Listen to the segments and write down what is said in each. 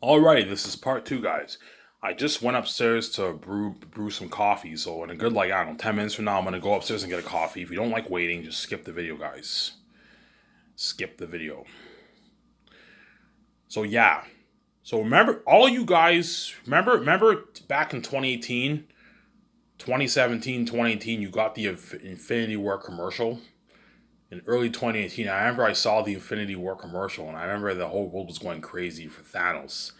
Alrighty, this is part two, guys. I just went upstairs to brew some coffee, so in a good I don't know 10 minutes from now, I'm gonna go upstairs and get a coffee. If you don't like waiting, just skip the video, guys. Skip the video. So yeah, so remember all you guys remember back in 2018, 2017, 2018, you got the Infinity War commercial in early 2018. I remember I saw the Infinity War commercial, and I remember the whole world was going crazy for Thanos.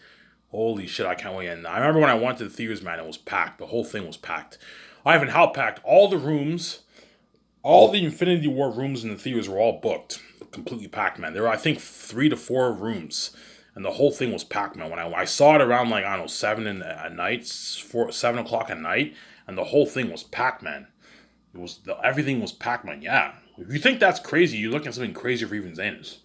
Holy shit, I can't wait. And I remember when I went to the theaters, man, it was packed. The whole thing was packed. I haven't how packed. All the rooms, all the Infinity War rooms in the theaters were all booked. Completely packed, man. There were, I think, 3 to 4 rooms. And the whole thing was packed, man. When I saw it around, I don't know, at night, 7 o'clock at night, and the whole thing was packed, man. Everything was packed, man. Yeah. If you think that's crazy, you're looking at something crazy for even Zanus.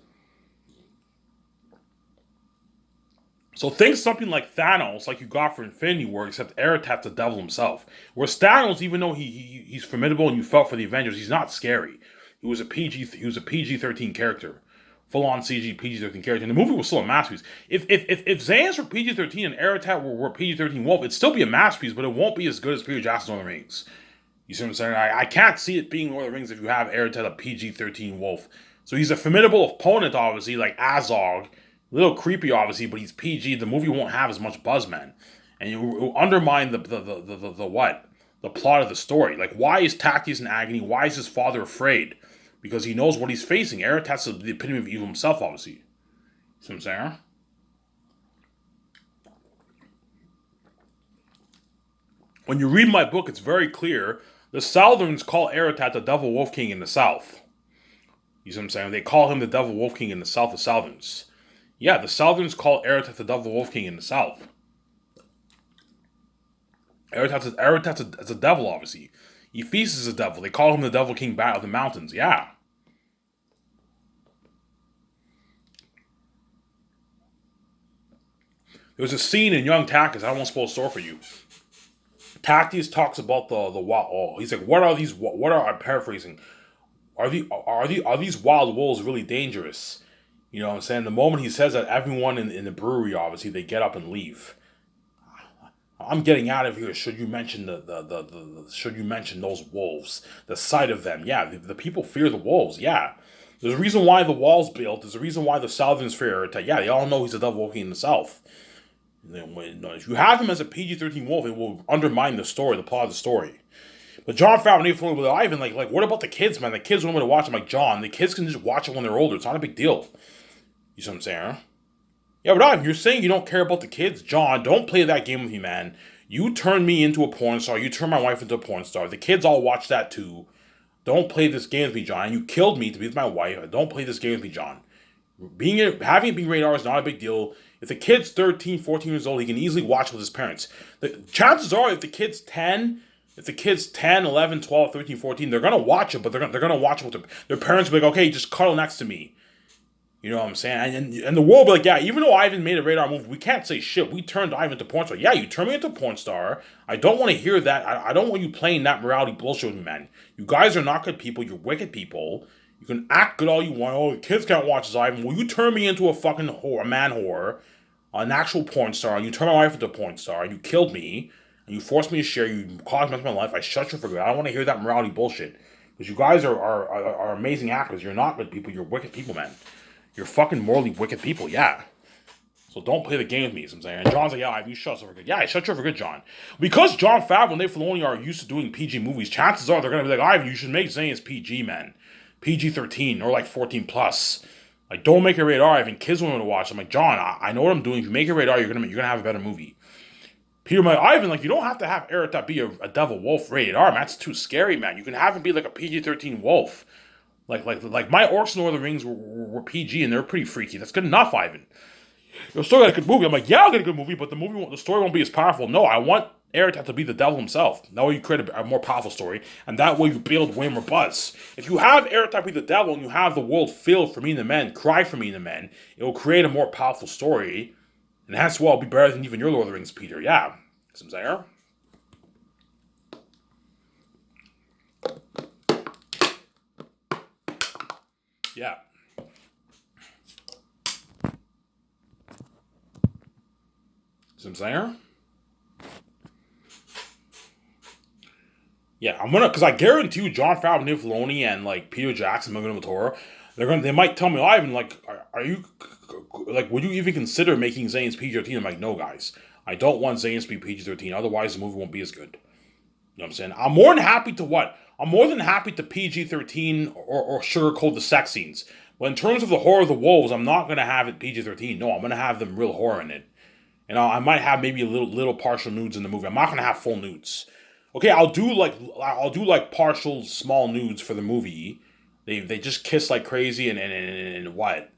So think something like Thanos, like you got for Infinity War, except Eratat the devil himself. Whereas Thanos, even though he's formidable and you felt for the Avengers, he's not scary. He was a PG-13 character, full on CG PG-13 character, and the movie was still a masterpiece. If Xans were PG-13 and Eratat were PG-13 Wolf, it'd still be a masterpiece, but it won't be as good as Peter Jackson's Lord of the Rings. You see what I'm saying? I can't see it being Lord of the Rings if you have Eratat a PG-13 Wolf. So he's a formidable opponent, obviously, like Azog. A little creepy, obviously, but he's PG. The movie won't have as much buzz, man, and it will undermine the what the plot of the story. Like, why is Tactius in agony? Why is his father afraid? Because he knows what he's facing. Eratat's the epitome of evil himself, obviously. See what I'm saying? When you read my book, it's very clear. The Southerns call Eratat the Devil Wolf King in the South. You see what I'm saying? They call him the Devil Wolf King in the South, the Southerns. Yeah, the Southerns call Eratat the Devil Wolf King in the South. Eratat's a devil, obviously. Ephesus is a devil. They call him the Devil King Bat of the Mountains. Yeah. There's a scene in Young Tactius. I won't spoil the story for you. Tactius talks about the wild. Oh, he's like, what are these? What are I'm paraphrasing? Are these wild wolves really dangerous? You know what I'm saying? The moment he says that, everyone in the brewery, obviously, they get up and leave. I'm getting out of here. Should you mention should you mention those wolves? The sight of them. Yeah, the people fear the wolves. Yeah. There's a reason why the wall's built. There's a reason why the Southerns fear it. Yeah, they all know he's a devil walking in the South. If you have him as a PG-13 wolf, it will undermine the story, the plot of the story. But John Favreau with Ivan, what about the kids, man? The kids want me to watch it. I'm like, John, the kids can just watch it when they're older. It's not a big deal. You see what I'm saying? Huh? Yeah, but Ivan, you're saying you don't care about the kids? John, don't play that game with me, man. You turned me into a porn star. You turned my wife into a porn star. The kids all watch that too. Don't play this game with me, John. You killed me to be with my wife. Don't play this game with me, John. Having it being rated R is not a big deal. If the kid's 13, 14 years old, he can easily watch with his parents. The chances are, if the kid's 10, 11, 12, 13, 14, they're going to watch it, but they're gonna watch it with their parents will be like, okay, just cuddle next to me. You know what I'm saying? And the world will be like, yeah, even though Ivan made a radar move, we can't say shit. We turned Ivan into porn star. Yeah, you turned me into porn star. I don't want to hear that. I don't want you playing that morality bullshit with me, man. You guys are not good people. You're wicked people. You can act good all you want. Oh, the kids can't watch this, Ivan. Well, you turn me into a fucking whore, a man whore, an actual porn star, and you turn my wife into a porn star, and you killed me, and you forced me to share, you caused my life. I shut you for good. I don't want to hear that morality bullshit. Because you guys are amazing actors. You're not good people. You're wicked people, man. You're fucking morally wicked people, yeah. So don't play the game with me, you know what I'm saying? And John's like, yeah, you shut up for good. Yeah, I shut you up for good, John. Because Jon Favreau and Dave Filoni are used to doing PG movies, chances are they're going to be like, Ivan, you should make Zane's PG, man. PG-13 or 14 plus. Like, don't make it rated R, Ivan. Kids want to watch. I'm like, John, I know what I'm doing. If you make it rated R, you're gonna have a better movie. Peter, my Ivan, you don't have to have Eric be a devil wolf rated R, man. That's too scary, man. You can have him be like a PG-13 wolf. Like my Orcs and Lord of the Rings were PG and they're pretty freaky. That's good enough, Ivan. You'll still got a good movie. I'm like, yeah, I'll get a good movie, but the story won't be as powerful. No, I want Eratat to be the devil himself. That way you create a more powerful story, and that way you build way more buzz. If you have Eratat be the devil and you have the world filled for me and the men, cry for me and the men, it will create a more powerful story, and that's why it'll be better than even your Lord of the Rings, Peter. Yeah. Some there. Yeah. See what I'm saying? Yeah, I'm gonna, because I guarantee you, John Favreau, Dave Filoni, and like Peter Jackson, Megan Matora, they might tell me, Ivan, like, are you, like, would you even consider making Zane's PG-13? I'm like, no, guys, I don't want Zane's to be PG-13. Otherwise, the movie won't be as good. You know what I'm saying? I'm more than happy to what? I'm more than happy to PG-13 or sugarcoat the sex scenes. But in terms of the horror of the wolves, I'm not gonna have it PG-13. No, I'm gonna have them real horror in it. And I might have maybe a little partial nudes in the movie. I'm not gonna have full nudes. Okay, I'll do like partial small nudes for the movie. They just kiss like crazy and what?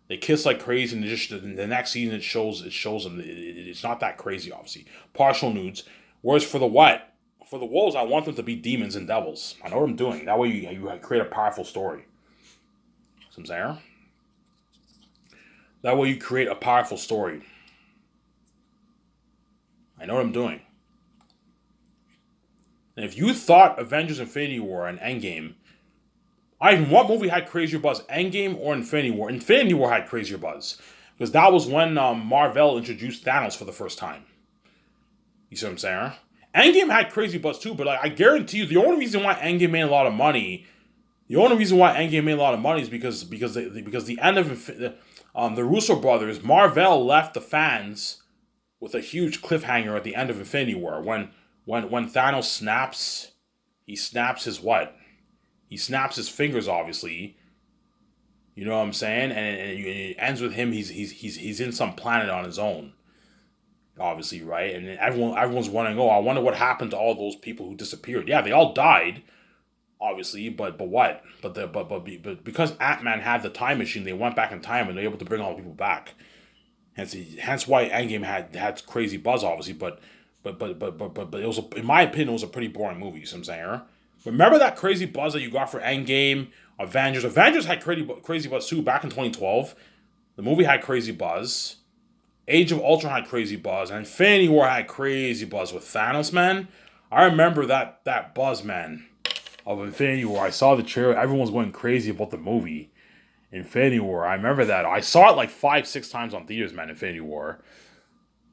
They kiss like crazy and just the next scene it shows them it's not that crazy obviously. Partial nudes. Whereas for the what? For the wolves, I want them to be demons and devils. I know what I'm doing. That way you create a powerful story. Some there. That way you create a powerful story. I know what I'm doing. And if you thought Avengers Infinity War and Endgame, what movie had crazier buzz, Endgame or Infinity War? Infinity War had crazier buzz. Because that was when Marvel introduced Thanos for the first time. You see what I'm saying? Endgame had crazy buzz too, but like I guarantee you, the only reason why Endgame made a lot of money, is because the end of the Russo brothers, Marvel left the fans with a huge cliffhanger at the end of Infinity War when Thanos snaps, he snaps his what? He snaps his fingers, obviously. You know what I'm saying? And it ends with him. He's in some planet on his own, obviously, right? And everyone's wondering, oh, I wonder what happened to all those people who disappeared. Yeah, they all died, obviously, but what? But because Ant-Man had the time machine, they went back in time and they're able to bring all the people back. Hence why Endgame had crazy buzz, obviously, but it was in my opinion it was a pretty boring movie. You know what I'm saying? Remember that crazy buzz that you got for Endgame, Avengers. Avengers had crazy buzz too back in 2012. The movie had crazy buzz. Age of Ultron had crazy buzz, and Infinity War had crazy buzz with Thanos. Man, I remember that buzz, man, of Infinity War. I saw the trailer. Everyone was going crazy about the movie Infinity War. I remember that. I saw it like 5-6 times on theaters, man. Infinity War.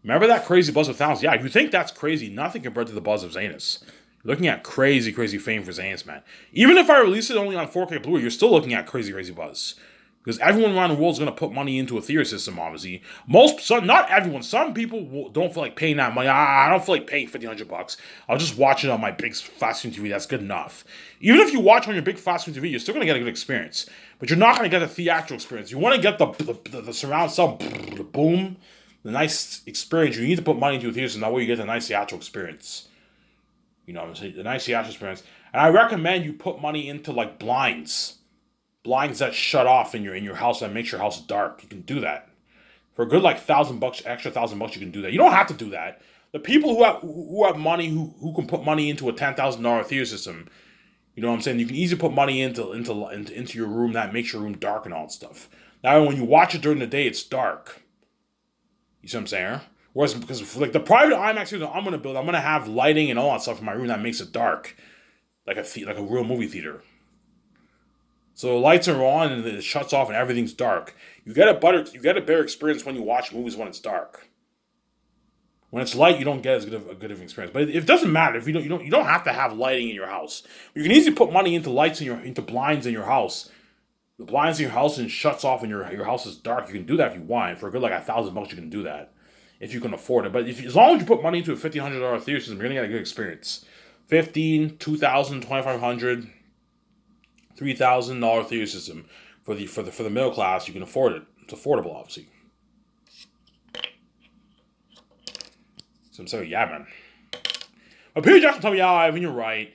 Remember that crazy buzz of Thanos? Yeah, if you think that's crazy, nothing compared to the buzz of Zanus. You're looking at crazy, crazy fame for Zanus, man. Even if I release it only on 4K Blu-ray, you're still looking at crazy, crazy buzz. Because everyone around the world is going to put money into a theater system, obviously. Not everyone. Some people don't feel like paying that money. I don't feel like paying $1,500. I'll just watch it on my big flat screen TV. That's good enough. Even if you watch on your big flat screen TV, you're still going to get a good experience. But you're not going to get a theatrical experience. You want to get the surround sound, the boom, the nice experience. You need to put money into a theater, so that way you get the nice theatrical experience. You know what I'm saying? The nice theatrical experience. And I recommend you put money into like blinds that shut off in your house that makes your house dark. You can do that for a good like $1,000, extra $1,000. You can do that. You don't have to do that. The people who have money who can put money into a $10,000 theater system, you know what I'm saying. You can easily put money into your room that makes your room dark and all that stuff. Now when you watch it during the day, it's dark. You see what I'm saying? Whereas because like the private IMAX theater I'm gonna build, I'm gonna have lighting and all that stuff in my room that makes it dark, like a real movie theater. So the lights are on and it shuts off and everything's dark. You get a better experience when you watch movies when it's dark. When it's light, you don't get as good of an experience. But it doesn't matter if you don't have to have lighting in your house. You can easily put money into into blinds in your house. The blinds in your house and shuts off and your house is dark. You can do that if you want. For a good like $1,000, you can do that if you can afford it. But as long as you put money into a $1,500 theater system, you're gonna get a good experience. 15, 2,000, 2,500. $3,000 theater system for the middle class. You can afford it. It's affordable, obviously. So I'm saying, yeah, man. But Peter Jackson told me, yeah, Ivan, you're right.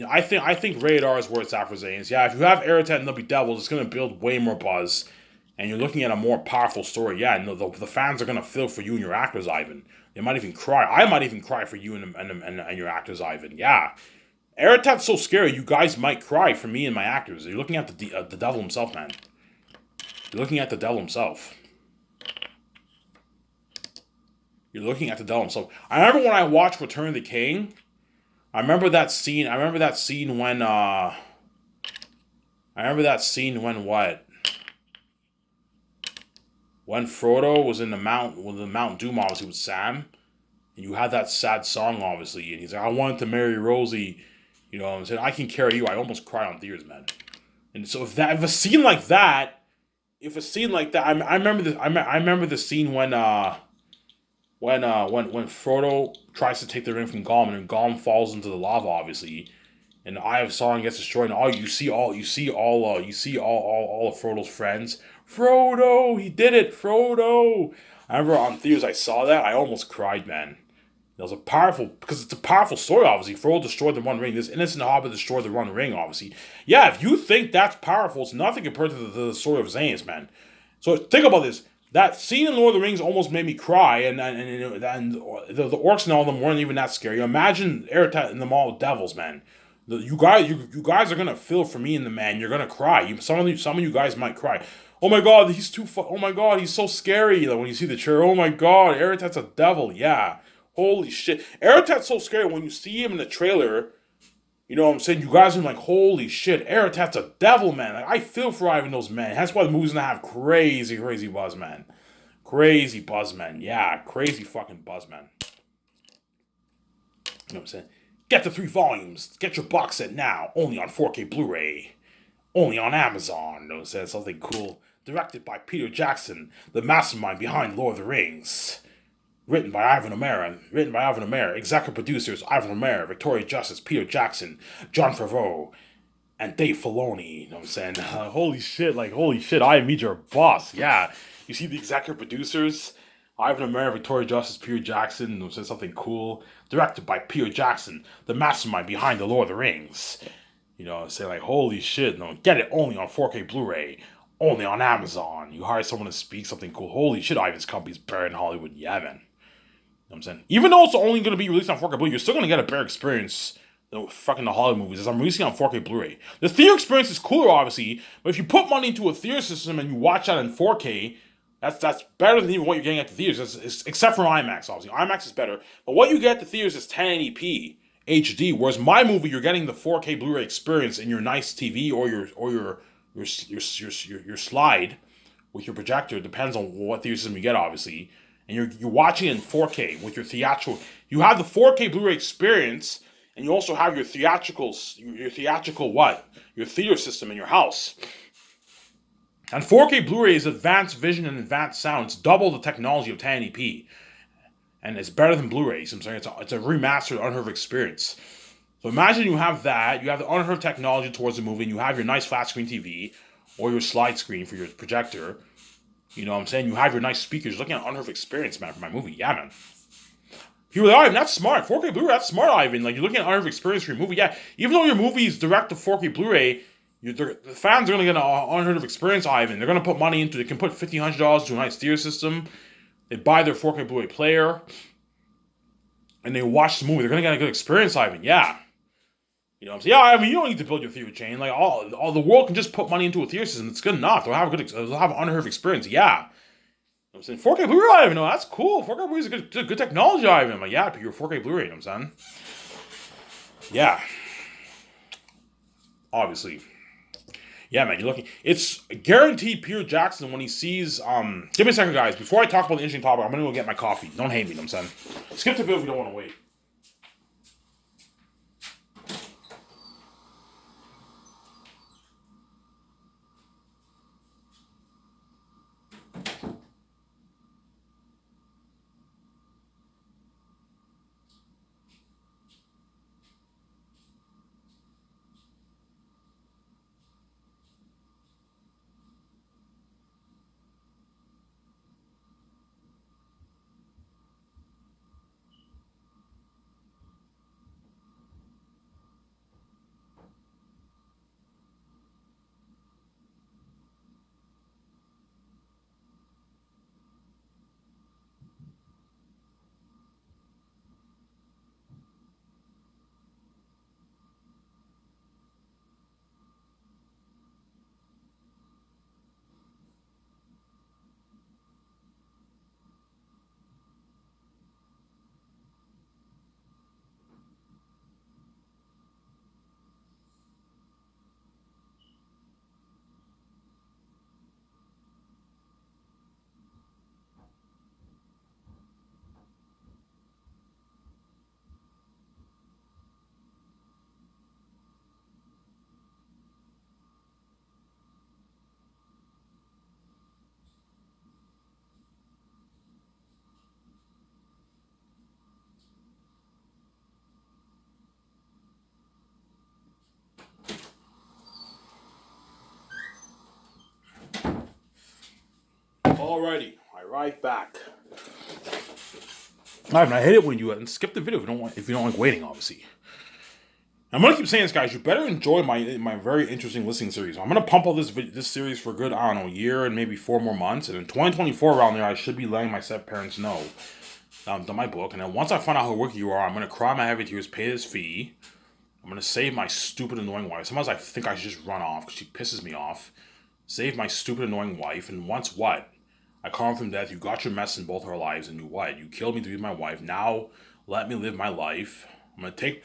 I think Radar is where it's at for Zanes. Yeah, if you have Aratet and Nuppy Devils, it's gonna build way more buzz, and you're looking at a more powerful story. Yeah, no, the fans are gonna feel for you and your actors, Ivan. They might even cry. I might even cry for you and your actors, Ivan. Yeah. Aratat's so scary, you guys might cry for me and my actors. You're looking at the devil himself, man. You're looking at the devil himself. You're looking at the devil himself. I remember when I watched Return of the King. I remember that scene when what? When Frodo was in the Mount Doom, obviously with Sam. and you had that sad song, obviously, and he's like, I wanted to marry Rosie, you know what I'm saying? I can carry you. I almost cried on tears, man. And so if a scene like that, I remember I remember the scene when Frodo tries to take the ring from Gollum and Gollum falls into the lava, obviously, and the Eye of Sauron gets destroyed, and you see all of Frodo's friends. Frodo, he did it, Frodo. I remember on theaters I saw that, I almost cried, man. It was a powerful because it's a powerful story. Obviously, Frodo destroyed the One Ring. This innocent Hobbit destroyed the One Ring. Obviously, yeah. If you think that's powerful, it's nothing compared to the story of Zanes, man. So think about this. That scene in Lord of the Rings almost made me cry, and the orcs and all of them weren't even that scary. Imagine Eretat and them all devils, man. You guys are gonna feel for me and the man. You're gonna cry. Some of you guys might cry. Oh my god, oh my god, he's so scary. Like when you see the chair, oh my god, Eretat's a devil. Yeah, holy shit. Eretat's so scary when you see him in the trailer. You know what I'm saying? You guys are like, holy shit, Eretat's a devil, man. Like, I feel for Ivan those men. That's why the movie's gonna have crazy buzz, man. Crazy buzz, man. Yeah, crazy fucking buzz, man. You know what I'm saying? Get the 3 volumes. Get your box set now. Only on 4K Blu-ray. Only on Amazon. You know what I'm saying? Something cool. Directed by Peter Jackson, the mastermind behind Lord of the Rings. Written by Ivan O'Meara. Executive producers Ivan O'Meara, Victoria Justice, Peter Jackson, Jon Favreau, and Dave Filoni. You know what I'm saying? Holy shit, I am your boss. Yeah. You see the executive producers? Ivan O'Meara, Victoria Justice, Peter Jackson. You know, said something cool. Directed by Peter Jackson, the mastermind behind the Lord of the Rings. You know, say like, holy shit, no, get it only on 4K Blu-ray. Only on Amazon. You hire someone to speak something cool. Holy shit, Ivan's company's buried in Hollywood. Yeah, man. You know what I'm saying? Even though it's only going to be released on 4K Blu-ray, you're still going to get a better experience than fucking the Hollywood movies as I'm releasing on 4K Blu-ray. The theater experience is cooler, obviously, but if you put money into a theater system and you watch that in 4K, that's better than even what you're getting at the theaters, except for IMAX, obviously. IMAX is better, but what you get at the theaters is 1080p HD, whereas my movie, you're getting the 4K Blu-ray experience in your nice TV or your slide with your projector. It depends on what theater system you get, obviously. And you're watching it in 4K with your theatrical. You have the 4K Blu-ray experience, and you also have your theatrical what? Your theater system in your house. And 4K Blu-ray is advanced vision and advanced sound. It's double the technology of 1080p, and it's better than Blu-ray. So I'm saying it's a remastered, unheard experience. So imagine you have that. You have the unheard technology towards the movie, and you have your nice flat screen TV or your slide screen for your projector. You know what I'm saying? You have your nice speakers. Looking at unheard experience, man, for my movie. Yeah, man. People are like, Ivan, that's smart. 4K Blu-ray, that's smart, Ivan. Like, you're looking at unheard experience for your movie. Yeah, even though your movie is direct to 4K Blu-ray, the fans are going to get an unheard of experience, Ivan. They're going to put money into it. They can put $1,500 to a nice theater system. They buy their 4K Blu-ray player. And they watch the movie. They're going to get a good experience, Ivan. Yeah. You know what I'm saying? Yeah, I mean, you don't need to build your theater chain. Like, all the world can just put money into a theater system. It's good enough. They'll have an unheard of experience. Yeah. I'm saying 4K Blu-ray, Ivan. No, that's cool. 4K Blu-ray is a good technology, Ivan. I'm like, yeah, but you're 4K Blu-ray, you know what I'm saying? Yeah. Obviously. Yeah, man, you're looking. It's guaranteed Peter Jackson when he sees. Give me a second, guys. Before I talk about the interesting topic, I'm going to go get my coffee. Don't hate me, you know what I'm saying? Skip the video if you don't want to wait. Alrighty, I ride back. Ivan, I hate it when you skip the video if you don't like waiting, obviously. I'm gonna keep saying this, guys. You better enjoy my very interesting listening series. I'm gonna pump out this series for a good, I don't know, year and maybe 4 more months. And in 2024 around there, I should be letting my step parents know my book. And then once I find out how wicked you are, I'm gonna cry my heavy tears, pay this fee. I'm gonna save my stupid annoying wife. Sometimes I think I should just run off because she pisses me off. Save my stupid annoying wife, and once what? I come from death. You got your mess in both our lives, and you what? You killed me to be my wife. Now let me live my life. I'm gonna take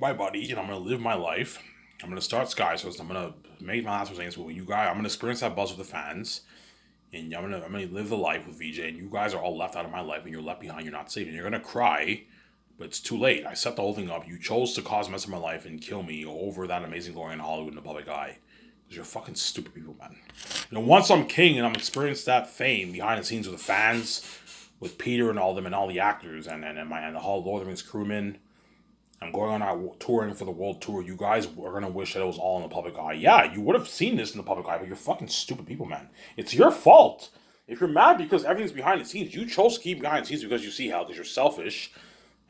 my buddy, and I'm gonna live my life. I'm gonna start Sky Source. I'm gonna make my last words with you guys. I'm gonna experience that buzz with the fans, and I'm gonna live the life with VJ. And you guys are all left out of my life, and you're left behind. You're not safe, and you're gonna cry, but it's too late. I set the whole thing up. You chose to cause a mess of my life and kill me over that amazing glory in Hollywood in the public eye. Because you're fucking stupid people, man. You know, once I'm king and I'm experienced that fame behind the scenes with the fans, with Peter and all them and all the actors and the whole Lord of the Rings crewmen. I'm going on out touring for the world tour. You guys are going to wish that it was all in the public eye. Yeah, you would have seen this in the public eye, but you're fucking stupid people, man. It's your fault. If you're mad because everything's behind the scenes, you chose to keep behind the scenes because you see how, because you're selfish.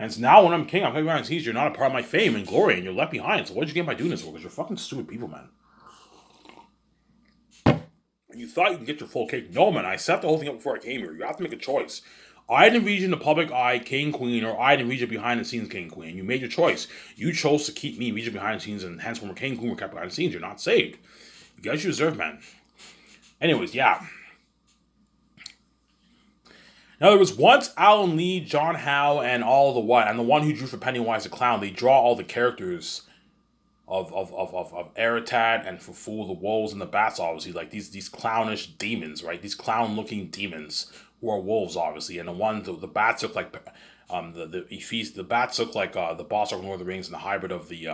And it's now when I'm king, I'm coming behind the scenes, you're not a part of my fame and glory, and you're left behind. So what did you get by doing this for? Because you're fucking stupid people, man. And you thought you can get your full cake. No, man, I set the whole thing up before I came here. You have to make a choice. I didn't read you in the public eye, king, queen, or I didn't read you behind the scenes, king, queen. You made your choice. You chose to keep me, read you behind the scenes, and hence when we're king, queen, we're kept behind the scenes. You're not saved. You guys you deserve, man. Anyways, yeah. Now, there was once Alan Lee, John Howe, and all the what, and the one who drew for Pennywise the Clown. They draw all the characters of Aratat and Fuful, the wolves and the bats, obviously, like these clownish demons, right? These clown-looking demons who are wolves, obviously, and the bats look like the bats look like the boss of Lord of the Rings and the hybrid of the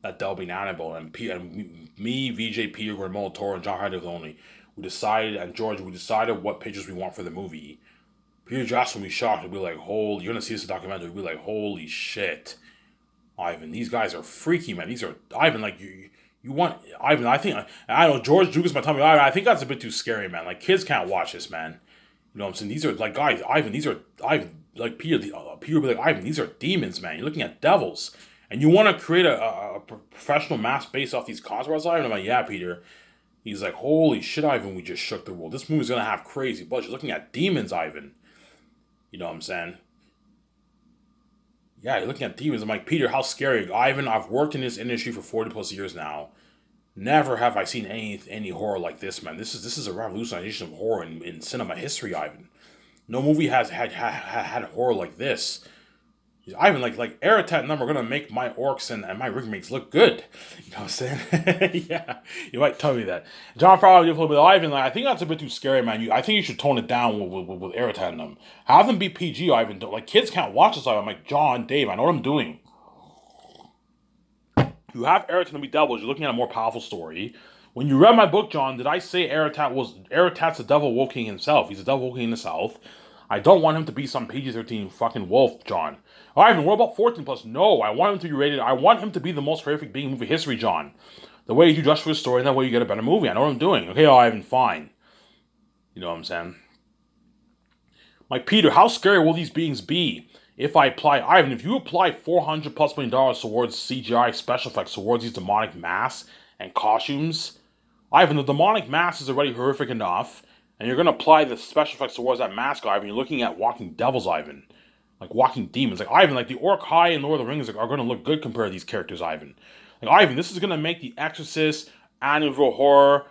that Delby Annabelle and me, VJ, Peter, Guillermo del Toro, and John Hyde only. We decided, and George, we decided what pictures we want for the movie. Peter Jackson will be shocked. He'll be like, "Holy!" You're gonna see this in the documentary. He'll be like, "Holy shit, Ivan! These guys are freaky, man. These are Ivan. Like you want Ivan? I think I don't know. George Lucas might tell me, I think that's a bit too scary, man. Like kids can't watch this, man. You know what I'm saying? These are like guys, Ivan. These are Ivan. Like Peter. Peter will be like, Ivan. These are demons, man. You're looking at devils, and you want to create a professional mask based off these concepts, Ivan. I'm like, yeah, Peter. He's like, holy shit, Ivan. We just shook the world. This movie's gonna have crazy budget. You're looking at demons, Ivan. You know what I'm saying? Yeah, you're looking at demons. I'm like, Peter, how scary. Ivan, I've worked in this industry for 40 plus years now. Never have I seen any horror like this, man. This is a revolutionization of horror in cinema history, Ivan. No movie has had horror like this. Ivan, like Aratat and them are gonna make my orcs and my ringmates look good. You know what I'm saying? Yeah, you might tell me that. John Farrell, you a little bit. Ivan, like I think that's a bit too scary, man. I think you should tone it down with Aratat and them. Have them be PG, Ivan. Like kids can't watch this. I'm like John, Dave. I know what I'm doing. You have Aratat and be devils. You're looking at a more powerful story. When you read my book, John, did I say Aratat's the devil walking himself? He's a devil walking in the south. I don't want him to be some PG-13 fucking wolf, John. Ivan, what about 14 plus? No, I want him to be rated. I want him to be the most horrific being in movie history, John. The way you do just for the story, and that way you get a better movie. I know what I'm doing. Okay, Ivan, fine. You know what I'm saying? Like, Peter, how scary will these beings be if I apply, Ivan, if you apply $400 plus million towards CGI special effects, towards these demonic masks and costumes, Ivan, the demonic mask is already horrific enough. And you're going to apply the special effects towards that mask, Ivan. You're looking at walking devils, Ivan. Like walking demons. Like, Ivan, like the Orc High and Lord of the Rings are going to look good compared to these characters, Ivan. Like, Ivan, this is going to make The Exorcist, Amityville Horror,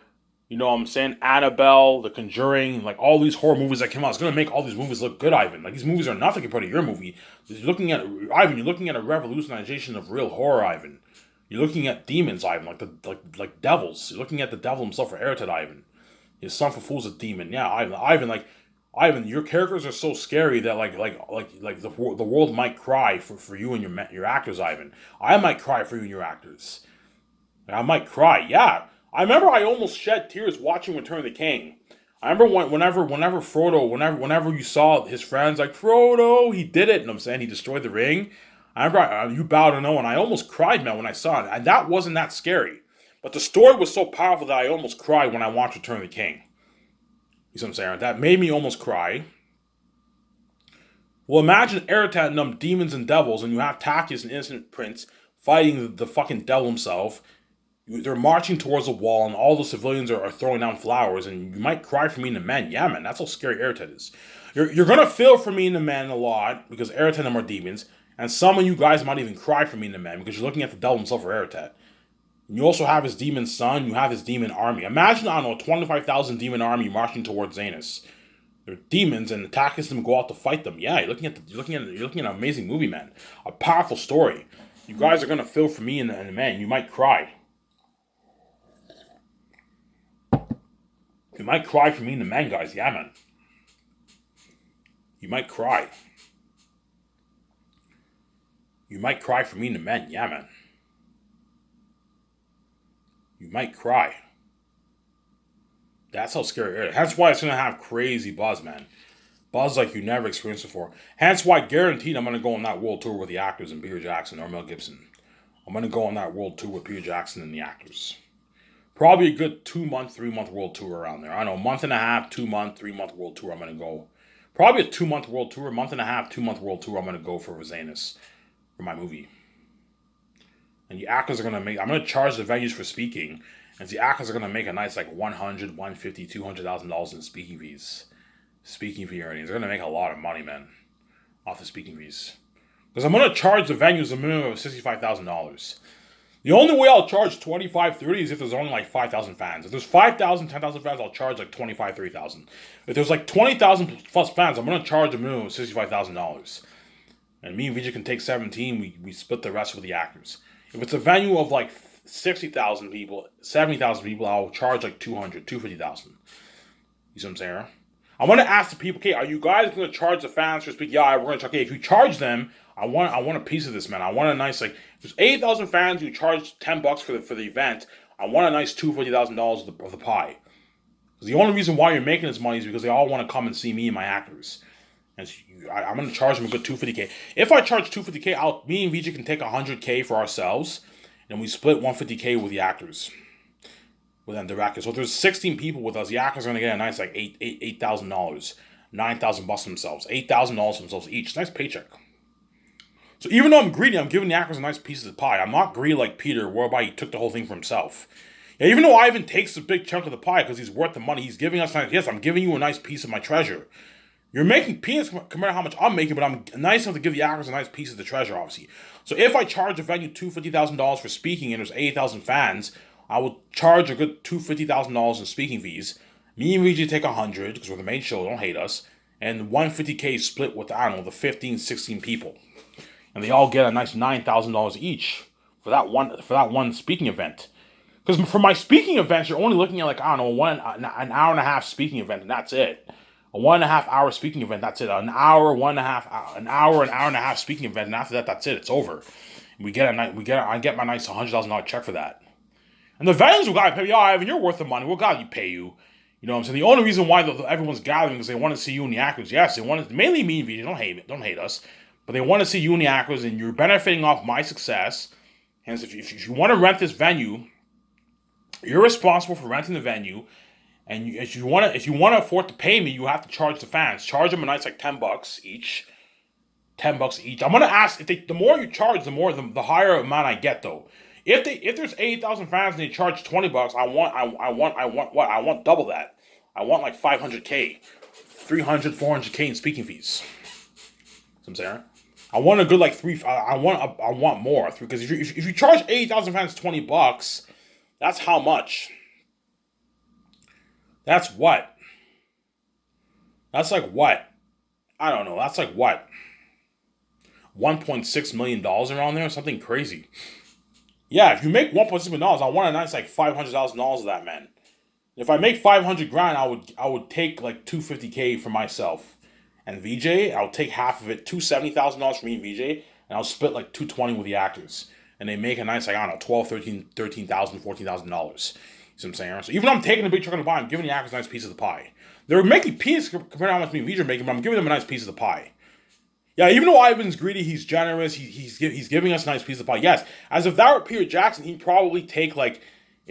you know what I'm saying, Annabelle, The Conjuring, like all these horror movies that came out. It's going to make all these movies look good, Ivan. Like, these movies are nothing compared to your movie. You're looking at a revolutionization of real horror, Ivan. You're looking at demons, Ivan, like devils. You're looking at the devil himself for Aratat, Ivan. His son Fuful's a demon. Yeah, Ivan, your characters are so scary that the world might cry for you and your actors, Ivan. I might cry for you and your actors. I might cry. Yeah, I remember I almost shed tears watching Return of the King. I remember whenever you saw his friends like Frodo, he did it. And I'm saying he destroyed the ring. I remember you bowed to no, and I almost cried, man, when I saw it, and that wasn't that scary. But the story was so powerful that I almost cried when I watched Return of the King. You see what I'm saying? That made me almost cry. Well, imagine Eretat and them demons and devils, and you have Tachyon and Innocent Prince fighting the fucking devil himself. They're marching towards the wall, and all the civilians are throwing down flowers, and you might cry for me and the men. Yeah, man, that's how scary Eretat is. You're gonna feel for me and the men a lot because Eretat and them are demons, and some of you guys might even cry for me and the men because you're looking at the devil himself for Eretat. And you also have his demon son. You have his demon army. Imagine, I don't know, 25,000 demon army marching towards Zanus. They're demons, and the Tachyon go out to fight them. Yeah, you're looking at an amazing movie, man. A powerful story. You guys are gonna feel for me and the men. You might cry. You might cry for me and the men, guys. Yeah, man. You might cry. You might cry for me and the men. Yeah, man. You might cry. That's how scary it is. That's why it's going to have crazy buzz, man. Buzz like you never experienced before. Hence why guaranteed I'm going to go on that world tour with the actors and Peter Jackson or Mel Gibson. I'm going to go on that world tour with Peter Jackson and the actors. Probably a good 2-month, 3-month world tour around there. I don't know, month and a half, 2-month, 3-month world tour I'm going to go. Probably a 2-month world tour, month and a half, 2-month world tour I'm going to go for Zanus for my movie. And the actors are going to make, I'm going to charge the venues for speaking, and the actors are going to make a nice like $100, $150, $200,000 in speaking fees. Speaking fee earnings. They're going to make a lot of money, man, off the speaking fees. Because I'm going to charge the venues a minimum of $65,000. The only way I'll charge 25, 30 is if there's only like 5,000 fans. If there's 5,000, 10,000 fans, I'll charge like 25, 30,000. If there's like 20,000 plus fans, I'm going to charge a minimum of $65,000. And me and Vijay can take 17, we split the rest with the actors. If it's a venue of like 60,000 people, 70,000 people, I'll charge like 200, 250,000. You see what I'm saying? I'm going to ask the people, okay, are you guys going to charge the fans for speaking? Yeah, we're going to charge. Okay, if you charge them, I want a piece of this, man. I want a nice, like, if there's 8,000 fans, you charge $10 for the event. I want a nice $250,000 of the pie. Because the only reason why you're making this money is because they all want to come and see me and my actors. And I'm going to charge them a good $250K. If I charge $250K, me and Vijay can take $100K for ourselves, and we split $150K with the actors. With them directors. So if there's 16 people with us, the actors are going to get a nice like $8,000. $9,000 themselves. $8,000 themselves each. Nice paycheck. So even though I'm greedy, I'm giving the actors a nice piece of the pie. I'm not greedy like Peter, whereby he took the whole thing for himself. Yeah, even though Ivan takes a big chunk of the pie because he's worth the money, he's giving us nice. Yes, I'm giving you a nice piece of my treasure. You're making peanuts compared to how much I'm making, but I'm nice enough to give the actors a nice piece of the treasure, obviously. So if I charge a venue $250,000 for speaking and there's 8,000 fans, I will charge a good $250,000 in speaking fees. Me and Vijay take 100 because we're the main show. Don't hate us. And $150K split with the 15, 16 people, and they all get a nice $9,000 each for that one speaking event. Because for my speaking events, you're only looking at like an hour and a half speaking event, and that's it. A 1.5 hour speaking event, that's it. An hour, 1.5 hour, an hour and a half speaking event, and after that, that's it. It's over. I get my nice $100,000 check for that. And the venues will gotta pay you. Ivan, you're worth the money. We'll gotta pay you. You know what I'm saying? The only reason why everyone's gathering is they want to see you and the actors. Yes, they want to, mainly me and VJ. Don't hate us, but they want to see you and the actors, and you're benefiting off my success. Hence, if you want to rent this venue, you're responsible for renting the venue. And if you want to afford to pay me, you have to charge the fans. Charge them a nice like $10 each. $10 each. I'm gonna ask if the more you charge, the higher amount I get though. If there's 8,000 fans and they charge $20, I want double that. I want like 500K, 300, 400K in speaking fees. You know what I'm saying? I want a good like I want more because if you charge 8,000 fans $20, that's how much? That's what? That's like what? I don't know. That's like what? $1.6 million around there? Something crazy. Yeah, if you make $1.6 million, I want a nice like $500,000 of that, man. If I make $500,000, I would take like $250K for myself and VJ. I'll take half of it, $270,000 for me and VJ, and I'll split like $220 with the actors, and they make a nice like I don't know $12,000, $13,000, $14,000. You see what I'm saying? So even though I'm taking a big chunk of the pie, I'm giving the actors a nice piece of the pie. They're making peanuts compared to how much me and VJ are making, but I'm giving them a nice piece of the pie. Yeah, even though Ivan's greedy, he's generous. He's giving us a nice piece of pie. Yes, as if that were Peter Jackson, he'd probably take like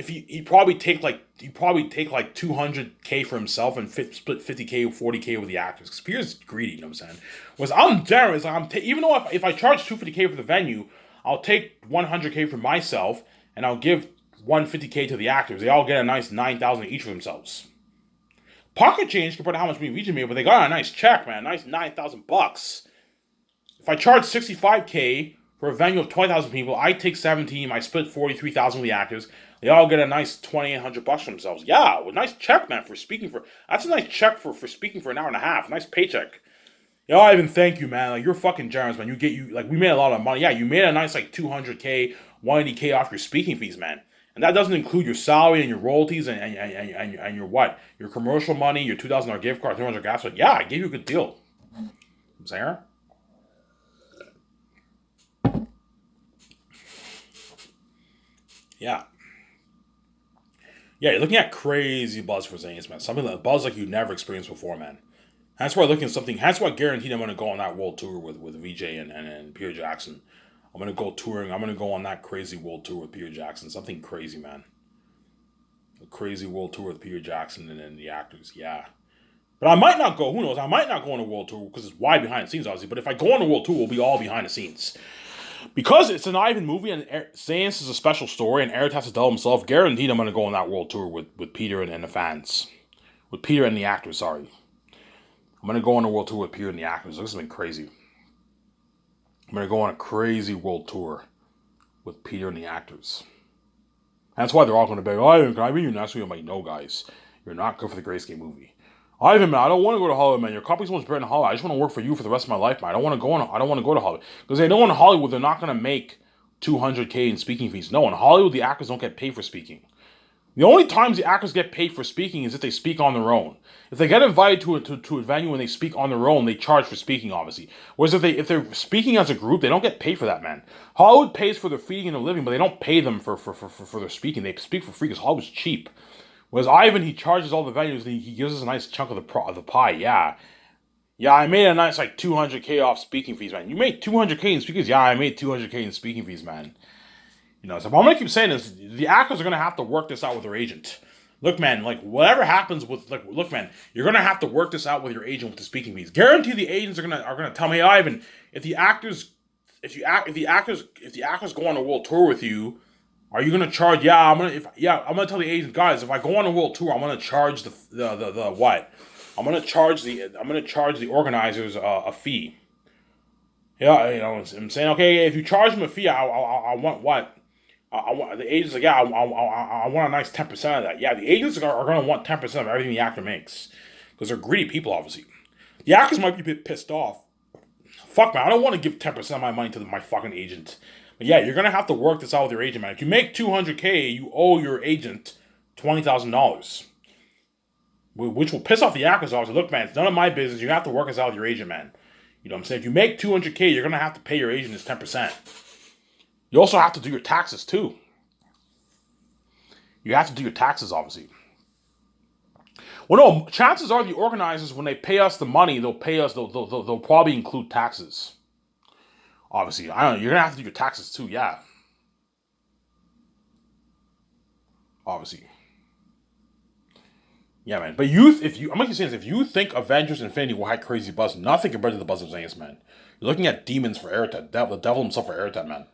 if he probably take like 200K for himself and split 50K or 40K with the actors. Because Peter's greedy, you know what I'm saying? Whereas I'm generous. Even though if I charge 250K for the venue, I'll take 100K for myself and I'll give 150K to the actors. They all get a nice 9,000 each for themselves. Pocket change compared to how much me and Region made, but they got a nice check, man. Nice $9,000. If I charge 65K for a venue of 20,000 people, I take 17. I split 43,000 with the actors. They all get a nice $2,800 for themselves. Yeah, a nice check, man, for speaking for. That's a nice check for speaking for an hour and a half. Nice paycheck. Yo, Ivan, thank you, man. Like, you're fucking generous, man. We made a lot of money. Yeah, you made a nice, like, 200K, 180K off your speaking fees, man. And that doesn't include your salary and your royalties and your what? Your commercial money, your $2,000 gift card, $300 gas card. Yeah, I gave you a good deal. Sarah? Yeah. Yeah, you're looking at crazy buzz for Zanes, man. Something like buzz like you never experienced before, man. That's why looking at something. That's why I guaranteed I'm going to go on that world tour with VJ and Peter Jackson. I'm going to go touring. I'm going to go on that crazy world tour with Peter Jackson. Something crazy, man. A crazy world tour with Peter Jackson and then the actors. Yeah. But I might not go. Who knows? I might not go on a world tour because it's wide behind the scenes, obviously. But if I go on a world tour, we'll be all behind the scenes. Because it's an Ivan movie and Zanis is a special story and Eric has to tell himself, guaranteed I'm going to go on that world tour with Peter and the fans. With Peter and the actors, sorry. I'm going to go on a world tour with Peter and the actors. This has been crazy. I'm going to go on a crazy world tour with Peter and the actors. And that's why they're all going to be, Ivan, can I be your next week? I'm like, no, guys. You're not good for the Grayscape movie. Ivan, man, I don't want to go to Hollywood, man. Your company's so much better than Hollywood. I just want to work for you for the rest of my life, man. I don't want to go to Hollywood. Because they know in Hollywood, they're not going to make $200K in speaking fees. No, in Hollywood, the actors don't get paid for speaking. The only times the actors get paid for speaking is if they speak on their own. If they get invited to a venue and they speak on their own, they charge for speaking, obviously. Whereas if they're speaking as a group, they don't get paid for that, man. Hollywood pays for their feeding and their living, but they don't pay them for their speaking. They speak for free because Hollywood's cheap. Whereas Ivan, he charges all the venues and he gives us a nice chunk of the pie, yeah. Yeah, I made a nice, like, 200K off speaking fees, man. You made 200K in speaking fees? Yeah, I made 200K in speaking fees, man. You know, so what I'm going to keep saying is the actors are going to have to work this out with their agent. Look, man, like, whatever happens with, like, look, man, you're going to have to work this out with your agent with the speaking fees. Guarantee the agents are going to tell me, hey, Ivan, if the actors go on a world tour with you, are you gonna charge? Yeah, I'm gonna tell the agent, guys, if I go on a world tour, I'm gonna charge the what? I'm gonna charge the organizers a fee. Yeah, you know, I'm saying, okay, if you charge them a fee, I want what? I want the agents like, yeah, I want a nice 10% of that. Yeah, the agents are gonna want 10% of everything the actor makes because they're greedy people, obviously. The actors might be a bit pissed off. Fuck, man, I don't want to give 10% of my money to my fucking agent. But yeah, you're going to have to work this out with your agent, man. If you make $200K, you owe your agent $20,000. Which will piss off the actors. Obviously, look, man, it's none of my business. You have to work this out with your agent, man. You know what I'm saying? If you make $200K, you're going to have to pay your agent this 10%. You also have to do your taxes, too. You have to do your taxes, obviously. Well, no, chances are the organizers, when they pay us the money, they'll probably include taxes. Obviously, I don't know. You're gonna have to do your taxes too, yeah. Obviously, yeah, man. But I'm gonna say this: if you think Avengers Infinity will have crazy buzz, nothing compared to the buzz of Zanis, man. You're looking at demons for Airtet, the devil himself for Airtet, man.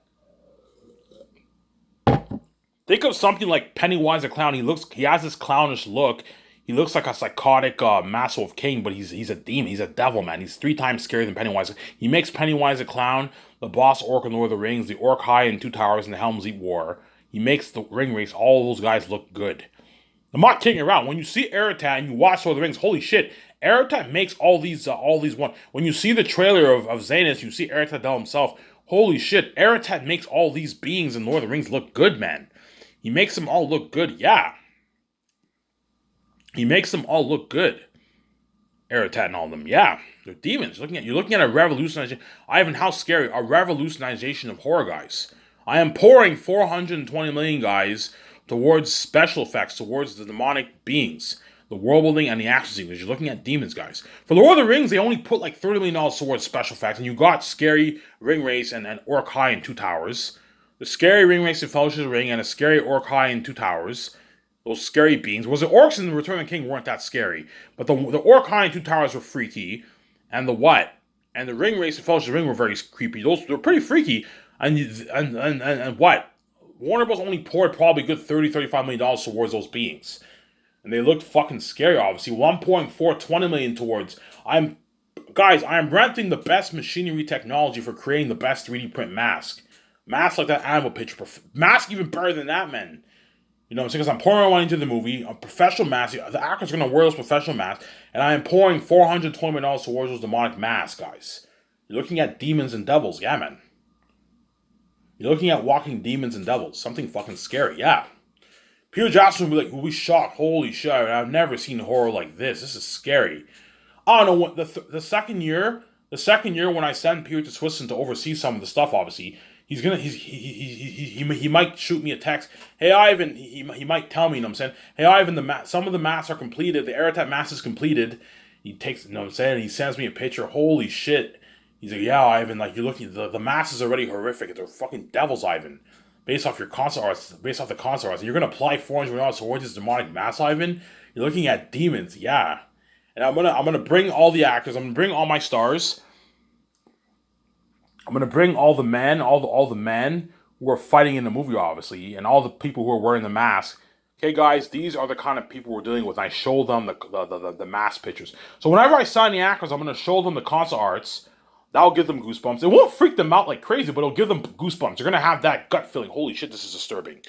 Think of something like Pennywise the Clown. He has this clownish look. He looks like a psychotic massive king, but he's a demon. He's a devil, man. He's 3 times scarier than Pennywise. He makes Pennywise a clown, the boss orc in Lord of the Rings, the orc high in Two Towers, and the Helm's Deep War. He makes the ring race. All those guys look good. I'm not kidding around. When you see Aratat and you watch Lord of the Rings, holy shit, Aratat makes all these one. When you see the trailer of Zanis, you see Aratat himself. Holy shit, Aratat makes all these beings in Lord of the Rings look good, man. He makes them all look good, yeah. He makes them all look good. Aratat and all of them, yeah. They're demons. You're looking at a revolutionization. Ivan, how scary. A revolutionization of horror, guys. I am pouring 420 million, guys, towards special effects, towards the demonic beings, the world building, and the action sequences. You're looking at demons, guys. For Lord of the Rings, they only put like $30 million towards special effects, and you got scary ring race and Orc High and Two Towers. the scary ring makes the Fellowship ring, and a scary Orc-hai in Two Towers. Those scary beings. Was the orcs in Return of the King weren't that scary, but the Orc-hai in Two Towers were freaky, and the what? And the ring race and Fellowship ring were very creepy. Those were pretty freaky, and what? Warner Bros. Only poured probably a good $30-35 million towards those beings. And they looked fucking scary, obviously. 1.420 million towards. I am renting the best machinery technology for creating the best 3D print mask. Mask like that animal picture. Mask even better than that, man. You know what I'm saying? Because I'm pouring my money into the movie. A professional mask. The actors are going to wear those professional masks. And I am pouring $420 million towards those demonic masks, guys. You're looking at demons and devils. Yeah, man. You're looking at walking demons and devils. Something fucking scary. Yeah. Peter Jackson will be shocked. Holy shit, I've never seen horror like this. This is scary. I don't know what the second year when I send Peter to Switzerland to oversee some of the stuff, obviously, he might shoot me a text. Hey Ivan, he might tell me, you know what I'm saying? Hey Ivan, some of the masks are completed, the Aerotat mask is completed. He takes, you know what I'm saying, and he sends me a picture. Holy shit. He's like, yeah, Ivan, like you're looking, the mask is already horrific. They're fucking devils, Ivan. Based off your concept arts, and you're gonna apply $400 towards this demonic mass, Ivan. You're looking at demons, yeah. And I'm gonna bring all the actors. I'm gonna bring all my stars. I'm gonna bring all the men, all the men who are fighting in the movie, obviously, and all the people who are wearing the mask. Okay, guys, these are the kind of people we're dealing with. And I show them the mask pictures. So whenever I sign the actors, I'm gonna show them the concept arts. That'll give them goosebumps. It won't freak them out like crazy, but it'll give them goosebumps. They're going to have that gut feeling. Holy shit, this is disturbing. You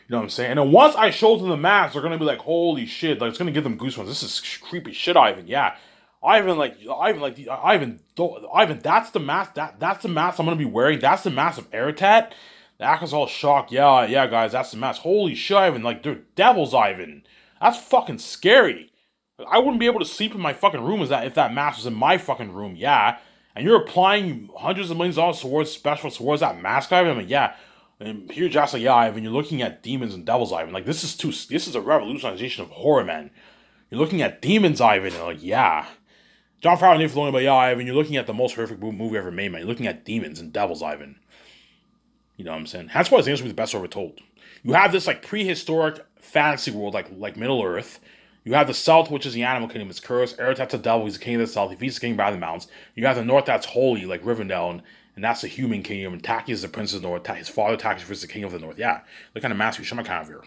know what I'm saying? And then once I show them the mask, they're going to be like, holy shit. Like, it's going to give them goosebumps. This is creepy shit, Ivan. Yeah. Ivan, that's the mask. That's the mask I'm going to be wearing. That's the mask of Aerotat. The actor's all shocked. Yeah, guys, that's the mask. Holy shit, Ivan. Like, they're devils, Ivan. That's fucking scary. I wouldn't be able to sleep in my fucking room if that mask was in my fucking room. Yeah. And you're applying hundreds of millions of dollars towards that mask, Ivan. I mean, yeah. And here, just like, yeah, Ivan, you're looking at demons and devils, Ivan. Like, this is a revolutionization of horror, man. You're looking at demons, Ivan. And like, yeah. Jon Favreau and Filoni, but yeah, Ivan, you're looking at the most horrific movie ever made, man. You're looking at demons and devils, Ivan. You know what I'm saying? That's why it's going to be the best ever told. You have this, like, prehistoric fantasy world, like Middle Earth. You have the south, which is the animal kingdom. It's cursed. Aerotat's the devil. He's the king of the south. He feeds the king by the mountains. You have the north that's holy, like Rivendell, and that's the human kingdom. And Taki is the prince of the north. His father, Taki, is the king of the north. Yeah. Look kind of master. Show my kind of here.